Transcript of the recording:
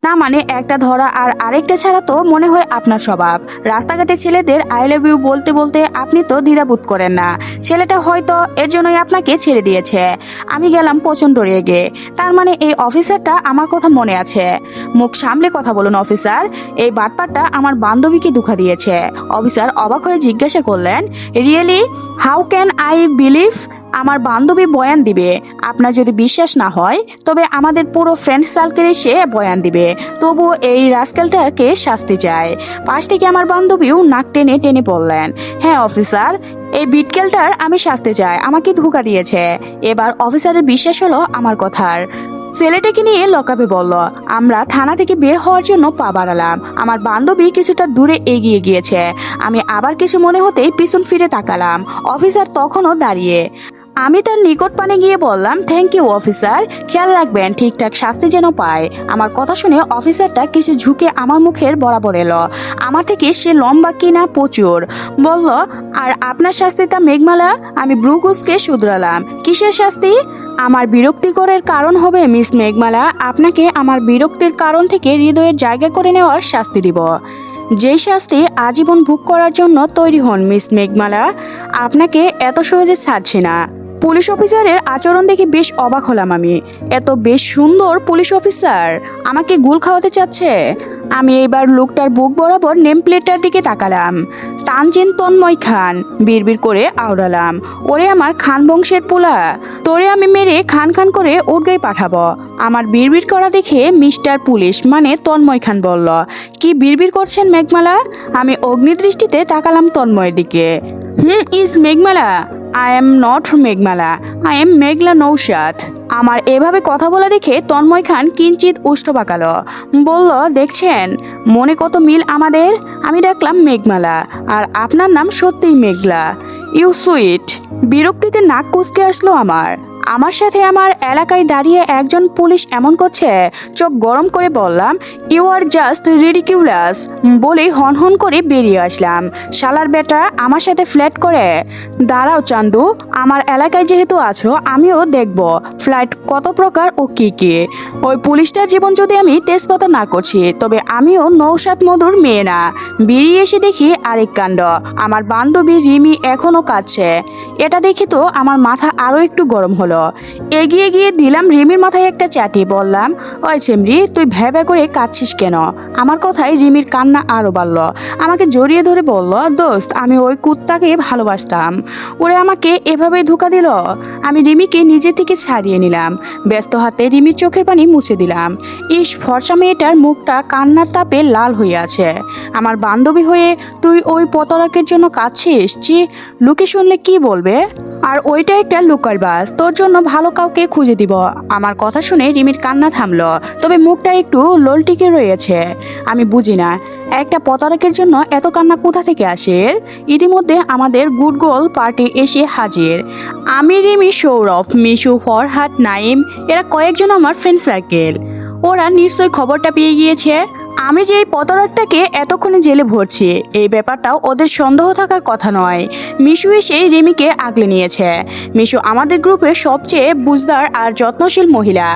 না মানে একটা ধরা আর আরেকটা ছাড়া তো মনে হয় আপনার স্বভাব। রাস্তাঘাটে ছেলেদের আই লাভ ইউ বলতে বলতে আপনি তো দ্বিধাবোধ করেন না। ছেলেটা হয়তো এর জন্যই আপনাকে ছেড়ে দিয়েছে। আমি গেলাম প্রচন্ড রেগে। তার মানে এই অফিসারটা আমার কথা মনে আছে। মুখ সামলে কথা বলুন অফিসার। এই বাটপারটা আমার বান্ধবীকে ধোঁকা দিয়েছে। অফিসার অবাক হয়ে জিজ্ঞাসা করলেন, really? How can I believe? আমার বান্ধবী বয়ান দিবে। আপনার যদি বিশ্বাস না হয় তবে আমাদের পুরো ফ্রেন্ড সার্কেলে সে বয়ান দিবে। তবু এই রাস্কেলটাকে শাস্তি চায়। পাশ থেকে আমার বান্ধবীও নাক টেনে টেনে বললেন, হ্যাঁ অফিসার, এই বিটকেলটার আমি শাস্তি চাই, আমাকে ধোঁকা দিয়েছে। এবার অফিসারের বিশ্বাস হলো আমার কথার। ছেলেটাকে নিয়ে লকআপে বলল। আমরা থানা থেকে বের হওয়ার জন্য পা বাড়ালাম। আমার বান্ধবী কিছুটা দূরে এগিয়ে গিয়েছে। আমি আবার কিছু মনে হতেই পিছন ফিরে তাকালাম। অফিসার তখনও দাঁড়িয়ে। আমি তার নিকট পানে গিয়ে বললাম, থ্যাংক ইউ অফিসার, খেয়াল রাখবেন ঠিকঠাক শাস্তি যেন পায়। আমার কথা শুনে অফিসারটা কিছু ঝুঁকে আমার মুখের বরাবর এলো। আমার থেকে সে লম্বা কিনা প্রচুর। বলল, আর আপনার শাস্তিটা মেঘমালা? আমি ব্রুকুসকে শুধরালাম। কিসের শাস্তি? আমার বিরক্তিকরের কারণ হবে মিস মেঘমালা। আপনাকে আমার বিরক্তির কারণ থেকে হৃদয়ের জায়গা করে নেওয়ার শাস্তি দিব। যেই শাস্তি আজীবন ভোগ করার জন্য তৈরি হন মিস মেঘমালা। আপনাকে এত সহজে ছাড়ছি না। পুলিশ অফিসারের আচরণ দেখে বেশ অবাক হলাম আমি। এত বেশ সুন্দর পুলিশ অফিসার আমাকে গুল খাওয়াতে চাচ্ছে। আমি এবার লোকটার বুক বরাবর নেম প্লেটটার দিকে তাকালাম। তানজিন তন্ময় খান। বিড়বিড় করে আওড়ালাম, ওরে আমার খান বংশের পোলা, তোরে আমি মেরে খান খান করে উর্গাই পাঠাবো। আমার বিড়বিড় করা দেখে মিস্টার পুলিশ মানে তন্ময় খান বলল, কি বিড়বিড় করছেন মেঘমালা? আমি অগ্নিদৃষ্টিতে তাকালাম তন্ময়ের দিকে। Is Meghamala? I am not Meghamala, I am Meghla Naushad. আমার এভাবে কথা বলা দেখে তন্ময় খান কিঞ্চিত উষ্ঠ পাকালো। বলল, দেখছেন মনে কত মিল আমাদের। আমি ডাকলাম মেঘমালা, আর আপনার নাম সত্যিই মেঘলা। You sweet. বিরক্তিতে নাক কুঁচকে আসলো আমার সাথে আমার এলাকায় দাঁড়িয়ে একজন পুলিশ এমন করছে। চোখ গরম করে বললাম, ইউ আর জাস্ট রিডিকিউলাস। বলেই হন করে বেরিয়ে আসলাম। শালার বেটা আমার সাথে ফ্ল্যাট করে। দাঁড়াও চান্দু, আমার এলাকায় যেহেতু আছো আমিও দেখব ফ্ল্যাট কত প্রকার ও কি কি। ওই পুলিশটার জীবন যদি আমি তেজপাতা না করছি তবে আমিও নৌসাদ মধুর মেয়ে না। বেরিয়ে এসে দেখি আরেক কাণ্ড। আমার বান্ধবী রিমি এখনো কাঁদছে। এটা দেখে তো আমার মাথা আরো একটু গরম হলো। এগিয়ে গিয়ে দিলাম রিমির মাথায় একটা চাটি। বললাম, ওই চেমরি, তুই ভ্যাবা করে কাঁদছিস কেন? আমার কথায় রিমির কান্না আরো বাড়ল। আমাকে জড়িয়ে ধরে বলল, দোস্ত, আমি ওই কুত্তাকে ভালোবাসতাম, ওরে আমাকে এভাবেই ধোঁকা দিল। আমি রিমিকে নিজে থেকে ছাড়িয়ে নিলাম। ব্যস্ত হাতে রিমির চোখের পানি মুছে দিলাম। ইস, ফর্সা মেয়েটার মুখটা কান্নার তাপে লাল হয়ে আছে। আমার বান্ধবী হয়ে তুই ওই পতরাকের জন্য কাঁদছিস? লোকে শুনলে কি বলবে? আর ওইটা একটা লোকাল বাস, তোর জন্য ভালো কাউকে খুঁজে দিব। আমার কথা শুনে রিমির কান্না থামলো, তবে মুখটা একটু লোলটিকে রয়েছে। আমি বুঝি না একটা পতারকের জন্য এত কান্না কোথা থেকে আসে। ইতিমধ্যে আমাদের গুড গোল পার্টি এসে হাজির। আমি, রিমি, সৌরভ, মিশু, ফরহাদ, নাইম, এরা কয়েকজন আমার ফ্রেন্ড সার্কেল। ওরা নিশ্চয়ই খবরটা পেয়ে গিয়েছে আমি যে এই পতারকটাকে এতক্ষণে জেলে ভরছি। এই ব্যাপারটাও ওদের সন্দেহ থাকার কথা নয়। মিশু এসে রিমিকে আগলে নিয়েছে। মিশু আমাদের গ্রুপের সবচেয়ে বুঝদার আর যত্নশীল মহিলা।